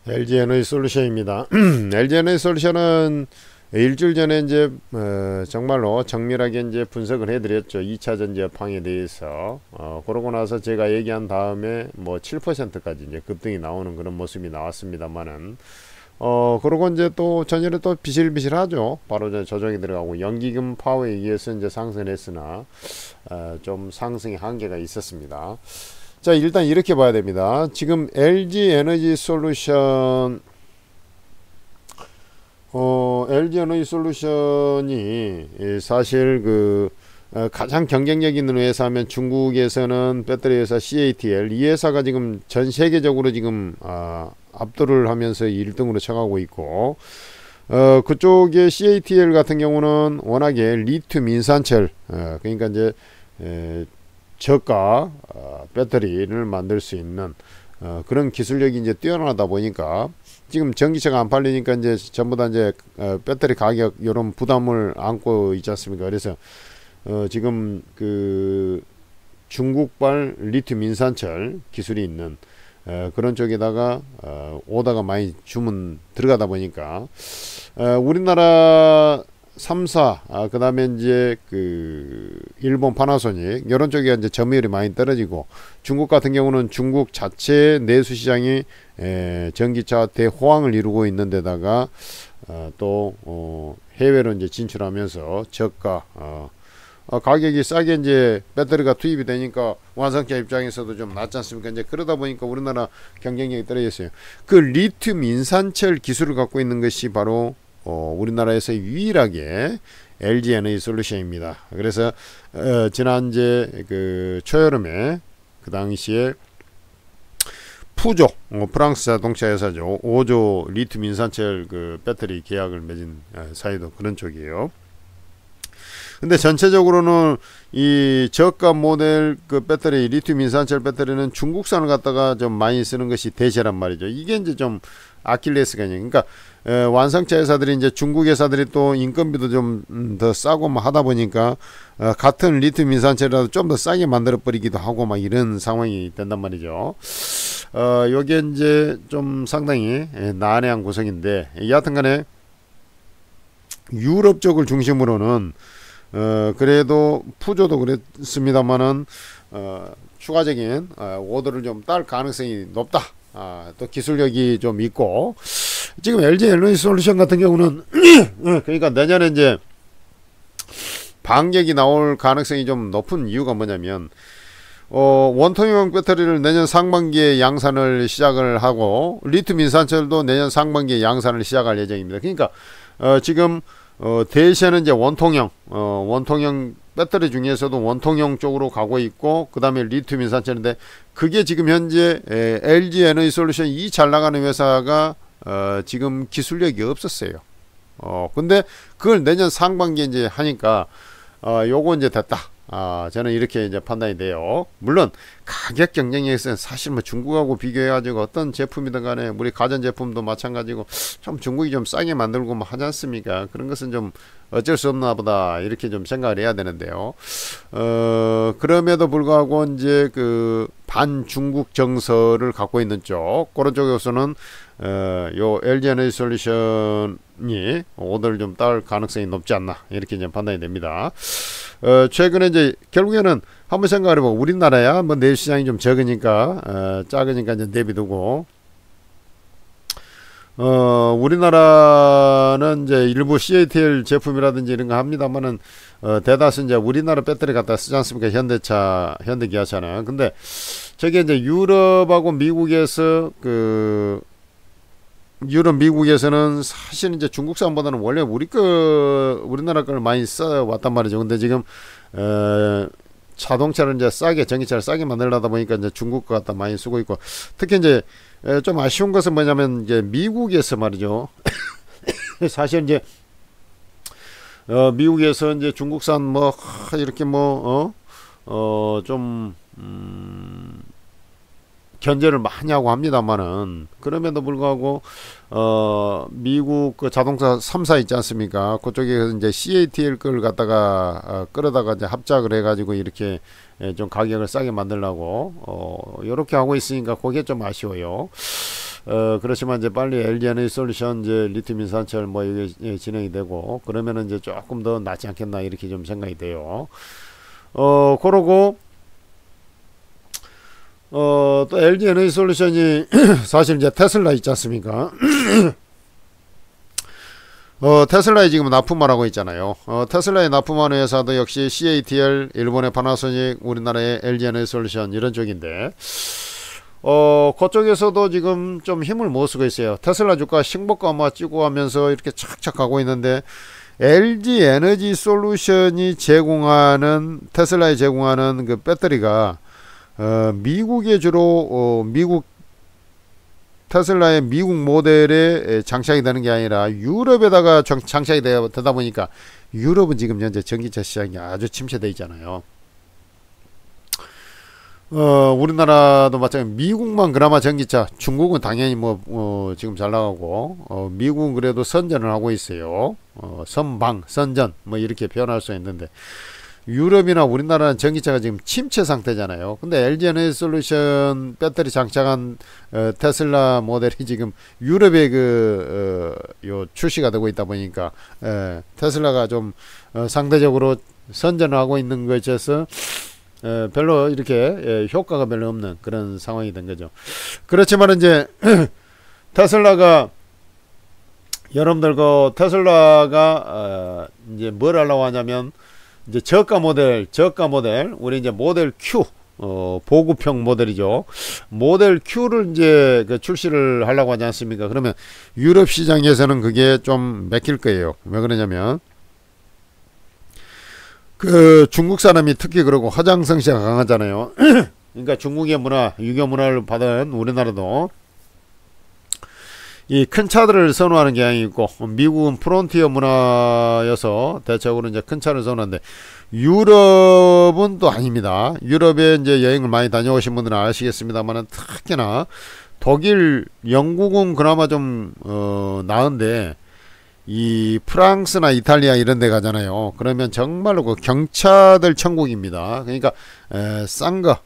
LG에너지솔루션입니다. LG에너지솔루션은 일주일 전에 이제 정말로 정밀하게 이제 분석을 해드렸죠. 2차 전지 여파에 대해서. 그러고 나서 제가 얘기한 다음에 뭐 7%까지 이제 급등이 나오는 그런 모습이 나왔습니다만은 그러고 이제 또 전일에 또 비실비실하죠. 바로 이제 조정이 들어가고 연기금 파워에 의해서 이제 상승했으나 좀 상승의 한계가 있었습니다. 자, 일단 이렇게 봐야 됩니다. 지금 LG 에너지 솔루션 LG 에너지 솔루션이 사실 가장 경쟁력 있는 회사하면 중국에서는 배터리 회사 CATL, 이 회사가 지금 전 세계적으로 지금 압도를 하면서 1등으로 쳐가고 있고, 그쪽에 CATL 같은 경우는 워낙에 리튬 인산철, 그러니까 이제 저가 배터리를 만들 수 있는 그런 기술력이 이제 뛰어나다 보니까 지금 전기차가 안 팔리니까 이제 전부 다 이제 배터리 가격 이런 부담을 안고 있지 않습니까? 그래서 지금 중국발 리튬 인산철 기술이 있는 그런 쪽에다가 오다가 많이 주문 들어가다 보니까 우리나라 3사, 그 다음에 이제 일본 파나소닉, 이런 쪽에 이제 점유율이 많이 떨어지고, 중국 같은 경우는 중국 자체 내수 시장이 전기차 대호황을 이루고 있는 데다가, 또, 해외로 이제 진출하면서 저가, 가격이 싸게 이제 배터리가 투입이 되니까 완성차 입장에서도 좀 낫지 않습니까? 이제 그러다 보니까 우리나라 경쟁력이 떨어졌어요. 그 리튬 인산철 기술을 갖고 있는 것이 바로 우리나라에서 유일하게 LG 에너지 솔루션입니다. 그래서 지난 이제 초여름에 그 당시에 푸조, 프랑스 자동차 회사죠, 5조 리튬 인산철 배터리 계약을 맺은 사이도 그런 쪽이에요. 근데 전체적으로는 이 저가 모델 배터리, 리튬 인산철 배터리는 중국산을 갖다가 좀 많이 쓰는 것이 대세란 말이죠. 이게 이제 좀 아킬레스건이에요. 그러니까 완성차 회사들이 이제 중국 회사들이 또 인건비도 좀 더 싸고 막 하다 보니까 같은 리튬 인산철이라도 좀 더 싸게 만들어 버리기도 하고 막 이런 상황이 된단 말이죠. 요게 이제 좀 상당히 난해한 구성인데, 여하튼간에 유럽 쪽을 중심으로는 그래도 푸조도 그랬습니다만은 추가적인 오더를 좀 딸 가능성이 높다. 또 기술력이 좀 있고, 지금 LG 에너지 솔루션 같은 경우는 그러니까 내년에 이제 반격이 나올 가능성이 좀 높은 이유가 뭐냐면, 원통형 배터리를 내년 상반기에 양산을 시작을 하고, 리튬 인산철도 내년 상반기에 양산을 시작할 예정입니다. 그러니까 지금 대세는 이제 원통형 배터리 중에서도 원통형 쪽으로 가고 있고, 그 다음에 리튬 인산철인데, 그게 지금 현재 LG 에너지 솔루션 이 잘 나가는 회사가 지금 기술력이 없었어요. 근데 그걸 내년 상반기에 이제 하니까 요거 이제 됐다. 저는 이렇게 이제 판단이 돼요. 물론 가격 경쟁력에서는 사실 뭐 중국하고 비교해가지고 어떤 제품이든 간에 우리 가전제품도 마찬가지고 좀 중국이 좀 싸게 만들고 뭐 하지 않습니까? 그런 것은 좀 어쩔 수 없나 보다 이렇게 좀 생각을 해야 되는데요. 그럼에도 불구하고 이제 반중국 정서를 갖고 있는 쪽, 그런 쪽에서는 요 LG 에너지 솔루션이 오더를 좀 딸 가능성이 높지 않나, 이렇게 이제 판단이 됩니다. 최근에 이제 결국에는 한번 생각을 해보고, 우리나라야 뭐 내수 시장이 좀 적으니까 작으니까 이제 내비두고, 우리나라는 이제 일부 CATL 제품이라든지 이런 거 합니다만은 대다수 이제 우리나라 배터리 갖다 쓰지 않습니까? 현대차, 현대기아차는. 근데 저게 이제 유럽하고 미국에서 유럽, 미국에서는 사실 이제 중국산보다는 원래 우리나라 걸 많이 써왔단 말이죠. 근데 지금 자동차를 이제 싸게, 전기차를 싸게 만들려다 보니까 이제 중국 거 갖다 많이 쓰고 있고, 특히 이제 좀 아쉬운 것은 뭐냐면 이제 미국에서 말이죠. 사실 이제 미국에서 이제 중국산 뭐 이렇게 좀 견제를 많이 하고 합니다만은, 그럼에도 불구하고 미국 자동차 3사 있지 않습니까? 그쪽에 이제 CATL 걸 갖다가 끌어다가 이제 합작을 해가지고 이렇게 좀 가격을 싸게 만들려고 이렇게 하고 있으니까 그게 좀 아쉬워요. 그렇지만 이제 빨리 LG 에너지 솔루션 이제 리튬 인산철 뭐 이게 진행이 되고 그러면은 이제 조금 더 낫지 않겠나 이렇게 좀 생각이 돼요. 그러고 또 LG 에너지 솔루션이 사실 이제 테슬라 있지 않습니까? 테슬라에 지금 납품을 하고 있잖아요. 테슬라에 납품하는 회사도 역시 CATL, 일본의 파나소닉, 우리나라의 LG 에너지 솔루션 이런 쪽인데 그쪽에서도 지금 좀 힘을 못 쓰고 있어요. 테슬라 주가 신고가 막 찍고 하면서 이렇게 착착 가고 있는데 LG 에너지 솔루션이 제공하는 테슬라에 제공하는 그 배터리가 미국에 주로 미국 테슬라의 미국 모델에 장착이 되는 게 아니라 유럽에다가 장착이 되다 보니까 유럽은 지금 현재 전기차 시장이 아주 침체되어 있잖아요. 우리나라도 마찬가지. 미국만 그나마 전기차, 중국은 당연히 지금 잘 나가고 미국은 그래도 선전을 하고 있어요. 선방, 선전 뭐 이렇게 표현할 수 있는데 유럽이나 우리나라는 전기차가 지금 침체 상태잖아요. 근데 LG 에너지 솔루션 배터리 장착한 테슬라 모델이 지금 유럽에 요 출시가 되고 있다 보니까 테슬라가 좀 상대적으로 선전을 하고 있는 것에 있어서 별로 이렇게 효과가 별로 없는 그런 상황이 된 거죠. 그렇지만 이제 테슬라가 여러분들 테슬라가 이제 뭘 하려고 하냐면 이제 저가 모델 우리 이제 모델 Q 보급형 모델이죠. 모델 Q를 이제 출시를 하려고 하지 않습니까? 그러면 유럽 시장에서는 그게 좀 맥힐 거예요. 왜 그러냐면 중국 사람이 특히 그러고 화장성시가 강하잖아요. 그러니까 중국의 문화, 유교 문화를 받은 우리나라도 이 큰 차들을 선호하는 경향이 있고 미국은 프론티어 문화여서 대체적으로 이제 큰 차를 선호하는데 유럽은 또 아닙니다. 유럽에 이제 여행을 많이 다녀오신 분들은 아시겠습니다만은 특히나 독일, 영국은 그나마 좀 나은데 이 프랑스나 이탈리아 이런 데 가잖아요. 그러면 정말로 그 경차들 천국입니다. 그러니까 싼 거,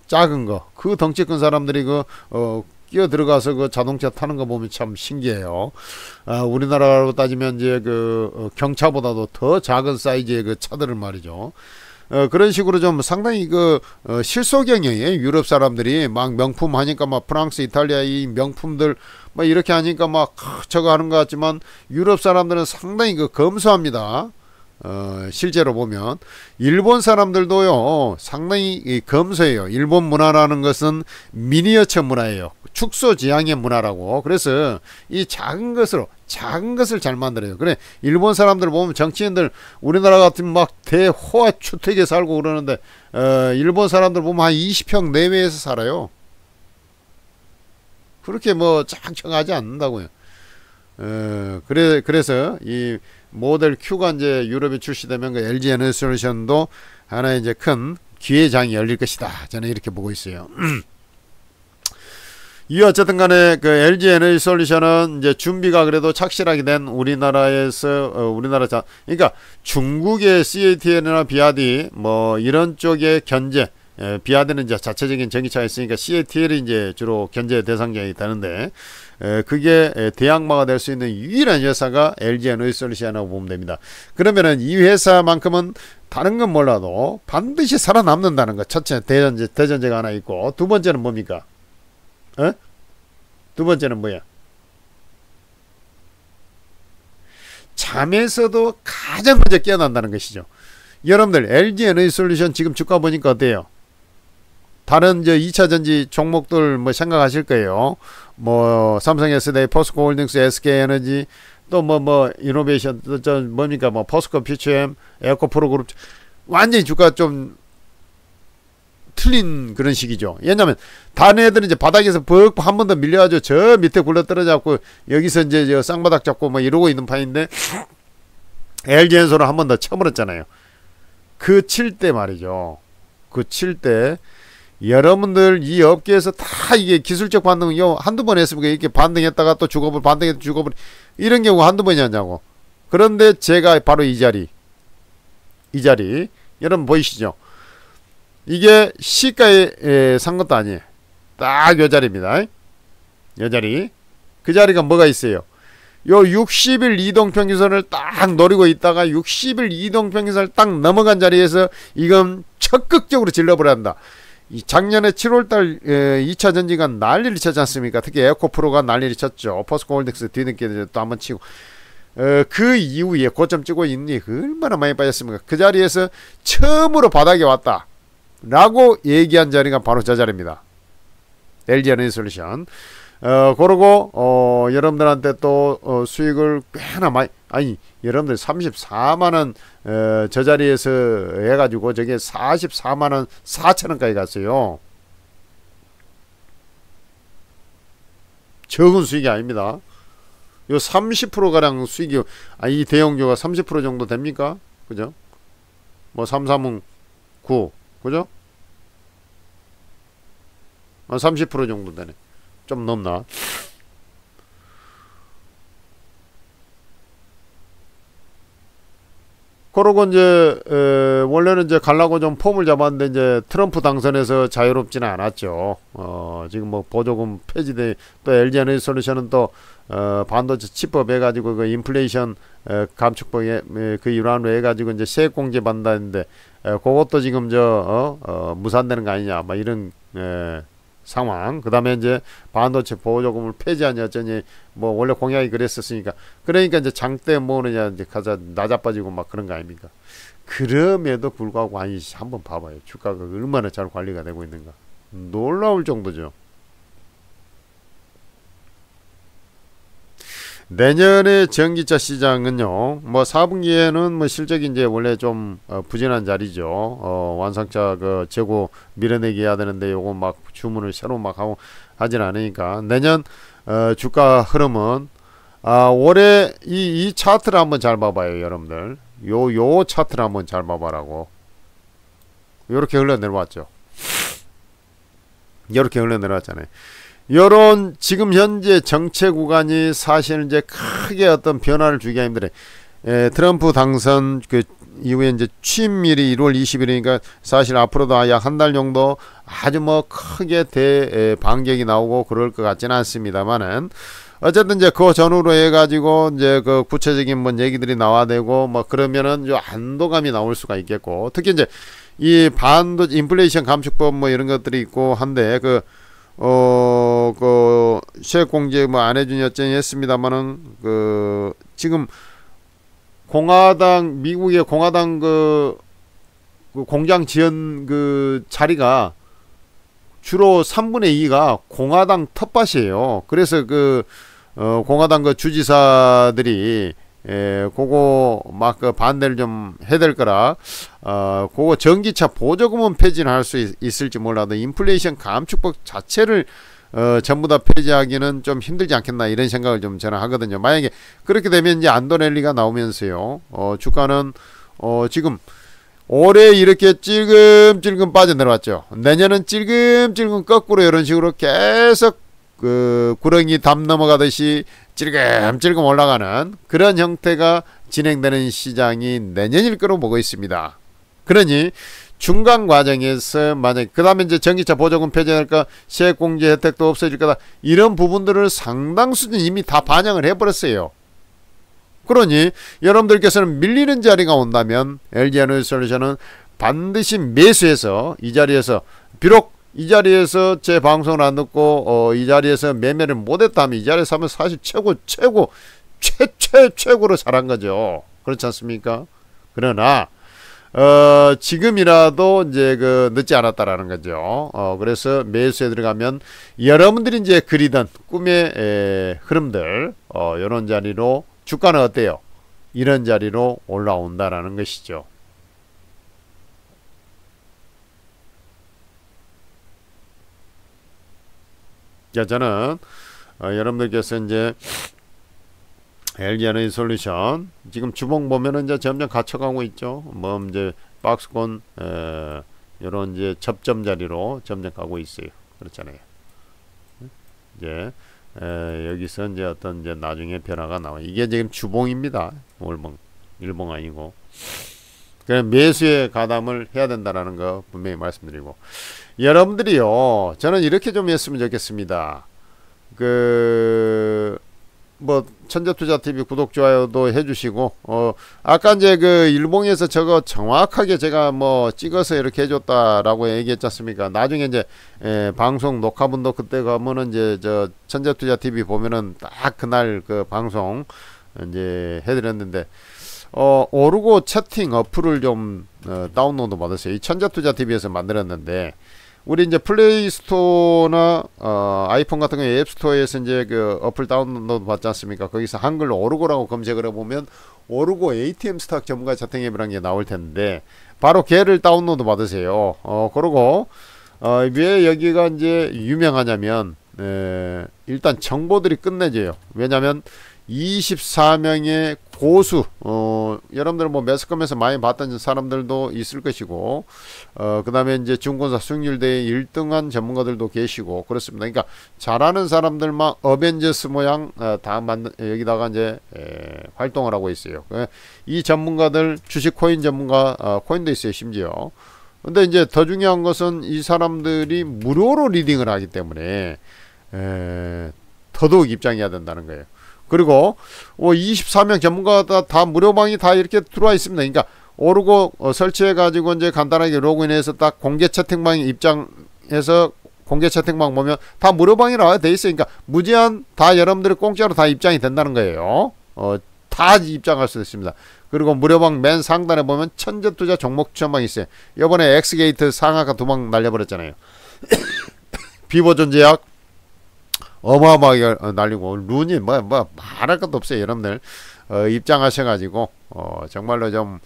작은 거, 그 덩치 큰 사람들이 끼어 들어가서 그 자동차 타는 거 보면 참 신기해요. 우리나라로 따지면 이제 경차보다도 더 작은 사이즈의 그 차들을 말이죠. 그런 식으로 좀 상당히 실소경이에요. 유럽 사람들이 막 명품 하니까 막 프랑스, 이탈리아 이 명품들 막 이렇게 하니까 막 저거 하는 것 같지만 유럽 사람들은 상당히 검소합니다. 실제로 보면 일본 사람들도요 상당히 검소해요. 일본 문화라는 것은 미니어처 문화예요. 축소지향의 문화라고. 그래서 이 작은 것을 잘 만들어요. 그래 일본 사람들 보면 정치인들 우리나라 같은 막 대호화 주택에 살고 그러는데 일본 사람들 보면 한 20평 내외에서 살아요. 그렇게 짱짱하지 않는다고요. 그래서 이 모델 Q가 이제 유럽에 출시되면 그 LG 에너지 솔루션도 하나의 이제 큰 기회의 장이 열릴 것이다. 저는 이렇게 보고 있어요. 이 어쨌든 간에 그 LG 에너지 솔루션은 이제 준비가 그래도 착실하게 된 우리나라에서 그러니까 중국의 CATL이나 비아디 뭐 이런 쪽의 견제, 비아디는 이제 자체적인 전기차가 있으니까 CATL이 이제 주로 견제 대상자이 되는데 그게 대항마가 될 수 있는 유일한 회사가 LG 에너지 솔루션이라고 보면 됩니다. 그러면은 이 회사만큼은 다른 건 몰라도 반드시 살아남는다는 것. 첫째 대전제가 하나 있고 두 번째는 뭡니까? 두 번째는 뭐야? 잠에서도 가장 먼저 깨어난다는 것이죠. 여러분들 LG 에너지 솔루션 지금 주가 보니까 어때요? 다른 2차전지 종목들 생각하실 거예요. 삼성 SDI, 포스코 홀딩스, SK 에너지, 또 이노베이션, 뭡니까? 포스코 퓨처엠, 에어코 프로그룹. 완전히 주가 좀 틀린 그런 식이죠. 왜냐면 다른 애들은 이제 바닥에서 한 번 더 밀려가지고 저 밑에 굴러 떨어져갖고 여기서 이제 쌍바닥 잡고 이러고 있는 판인데 LG엔솔은 한 번 더 쳐버렸잖아요. 그 칠 때 말이죠. 그 칠 때 여러분들 이 업계에서 다 이게 기술적 반응 한두 번 했으면 이렇게 반등했다가 또 죽어버려 반등해서 죽어버려 이런 경우가 한두 번이었냐고. 그런데 제가 바로 이 자리 여러분 보이시죠? 이게 시가에 산 것도 아니에요. 딱 요 자리입니다. 이 자리. 그 자리가 뭐가 있어요? 요 60일 이동평균선을 딱 노리고 있다가 60일 이동평균선을 딱 넘어간 자리에서 이건 적극적으로 질러버린다. 이 작년에 7월달 2차 전지가 난리를 쳤지 않습니까? 특히 에코프로가 난리를 쳤죠. 포스코홀딩스 뒤늦게 또 한번 치고 그 이후에 고점 찍고 있니 얼마나 많이 빠졌습니까? 그 자리에서 처음으로 바닥에 왔다 라고 얘기한 자리가 바로 저 자리입니다. LG에너지솔루션. 그러고 여러분들한테 또 수익을 꽤나 많이, 아니 여러분들 34만원 저 자리에서 해가지고 저게 44만원 4천원까지 갔어요. 적은 수익이 아닙니다. 요 30%가량 수익이, 이 대형주가 30% 정도 됩니까? 그죠? 뭐 3, 9 그죠? 30% 정도 되네. 좀 넘나? 그러고 이제 원래는 이제 갈라고 좀 폼을 잡았는데 이제 트럼프 당선에서 자유롭지는 않았죠. 지금 뭐 보조금 폐지돼 또 LG에너지솔루션은 또 반도체 칩법 해가지고 그 인플레이션 감축법에 그 일환으로 해가지고 이제 세액 공제 받는다는데 그것도 지금 무산되는 거 아니냐 막 이런 상황. 그 다음에 이제 반도체 보조금을 폐지하니 어쩌니 뭐 원래 공약이 그랬었으니까 그러니까 이제 장대 뭐느냐 이제 가자 낮아빠지고 막 그런 거 아닙니까? 그럼에도 불구하고 아니 한번 봐봐요. 주가가 얼마나 잘 관리가 되고 있는가. 놀라울 정도죠. 내년에 전기차 시장은요, 뭐 4분기에는 뭐 실적이 이제 원래 좀 부진한 자리죠. 완성차 그 재고 밀어내기 해야 되는데 요거 막 주문을 새로 막 하고 하진 않으니까 내년 주가 흐름은 올해 이 차트를 한번 잘 봐봐요, 여러분들. 요 차트를 한번 잘 봐봐라고. 요렇게 흘러내려왔죠. 이렇게 흘러내려왔잖아요. 요런 지금 현재 정체 구간이 사실 이제 크게 어떤 변화를 주기가 힘들어요. 트럼프 당선 그 이후에 이제 취임일이 1월 20일이니까 사실 앞으로도 약 한 달 정도 아주 뭐 크게 대반격이 나오고 그럴 것 같지는 않습니다만은 어쨌든 이제 그 전후로 해가지고 이제 그 구체적인 뭐 얘기들이 나와되고 뭐 그러면은 요 안도감이 나올 수가 있겠고 특히 이제 이 반도체 인플레이션 감축법 뭐 이런 것들이 있고 한데 그 세액 공제 뭐 안 해주니 어쩌니 했습니다만은 그 지금 공화당 미국의 공화당 그 공장 지원 그 자리가 주로 3분의 2가 공화당 텃밭이에요. 그래서 그 공화당 그 주지사들이 그거 막 그 반대를 좀 해야 될 거라 그거 전기차 보조금은 폐지는 할 수 있을지 몰라도 인플레이션 감축법 자체를 전부 다 폐지하기는 좀 힘들지 않겠나 이런 생각을 좀 저는 하거든요. 만약에 그렇게 되면 이제 안도넬리가 나오면서요 주가는 지금 올해 이렇게 찔끔찔끔 빠져내려왔죠. 내년은 찔끔찔끔 거꾸로 이런 식으로 계속 그 구렁이 담 넘어가듯이 찔끔찔끔 올라가는 그런 형태가 진행되는 시장이 내년일 거로 보고 있습니다. 그러니 중간 과정에서 만약 그 다음에 이제 전기차 보조금 폐지할까 세액공제 혜택도 없어질 거다 이런 부분들을 상당 수준 이미 다 반영을 해버렸어요. 그러니 여러분들께서는 밀리는 자리가 온다면 LG에너지솔루션은 반드시 매수해서 이 자리에서 비록 이 자리에서 제 방송을 안 듣고 이 자리에서 매매를 못했다면 이 자리에서 하면 사실 최고로 잘한 거죠. 그렇지 않습니까? 그러나 지금이라도 이제 그 늦지 않았다라는 거죠. 그래서 매수에 들어가면 여러분들이 이제 그리던 꿈의 흐름들 이런 자리로 주가는 어때요? 이런 자리로 올라온다라는 것이죠. 저는 여러분들께서 이제 LG에너지솔루션 지금 주봉 보면은 이제 점점 갇혀가고 있죠. 뭐 이제 박스권 이런 이제 접점 자리로 점점 가고 있어요. 그렇잖아요. 이제 여기서 이제 어떤 이제 나중에 변화가 나와. 이게 지금 주봉입니다. 월봉, 일봉 아니고. 그냥 매수에 가담을 해야 된다라는 거 분명히 말씀드리고. 여러분들이요, 저는 이렇게 좀 했으면 좋겠습니다. 그 뭐 천재투자TV 구독 좋아요도 해주시고 아까 이제 그 일봉에서 저거 정확하게 제가 뭐 찍어서 이렇게 해줬다라고 얘기했지 않습니까? 나중에 이제 방송 녹화분도 그때 가면은 이제 저 천재투자TV 보면은 딱 그날 그 방송 이제 해드렸는데 오르고 채팅 어플을 좀 다운로드 받으세요. 이 천재투자TV에서 만들었는데 우리 이제 플레이스토어나 아이폰 같은 경우 앱스토어에서 이제 그 어플 다운로드 받지 않습니까? 거기서 한글로 오르고라고 검색을 해보면 오르고 ATM 스탁 전문가 채팅 앱이라는 게 나올 텐데 바로 걔를 다운로드 받으세요. 그리고 왜 여기가 이제 유명하냐면 일단 정보들이 끝내줘요. 왜냐면 24명의 고수 여러분들 뭐 매스컴에서 많이 봤던 사람들도 있을 것이고 그 다음에 이제 증권사 수익률 대회 1등한 전문가들도 계시고 그렇습니다. 그러니까 잘하는 사람들만 어벤져스 모양 다 여기다가 이제 활동을 하고 있어요. 이 전문가들 주식 코인 전문가 코인도 있어요. 심지어 근데 이제 더 중요한 것은 이 사람들이 무료로 리딩을 하기 때문에 더더욱 입장해야 된다는 거예요. 그리고 24명 전문가가 다 무료방이 다 이렇게 들어와 있습니다. 그러니까 오르고 설치해 가지고 이제 간단하게 로그인해서 딱 공개 채팅방에 입장해서 공개 채팅방 보면 다 무료방이라 돼 있어요. 그러니까 무제한 다 여러분들이 공짜로 다 입장이 된다는 거예요. 다 입장할 수 있습니다. 그리고 무료방 맨 상단에 보면 천재투자 종목 추천방이 있어요. 이번에 엑스게이트 상하가 2방 날려버렸잖아요. 비보존 제약 어마어마하게 날리고 룬이 뭐 말할 것도 없어요. 여러분들 입장하셔가지고 정말로 좀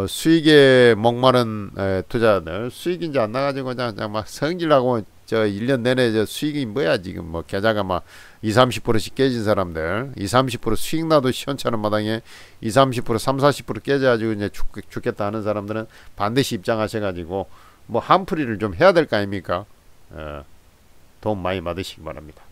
수익에 목마른 투자자들 수익인지 안 나가지고 그냥 막 성질나고 저 1년 내내 저 수익이 뭐야 지금 뭐 계좌가 막 20-30%씩 깨진 사람들 20-30% 수익 나도 시원찮은 마당에 20-30% 30-40% 깨져가지고 이제 죽겠다 하는 사람들은 반드시 입장하셔가지고 뭐 한풀이를 좀 해야 될 거 아닙니까? 도움 많이 받으시기 바랍니다.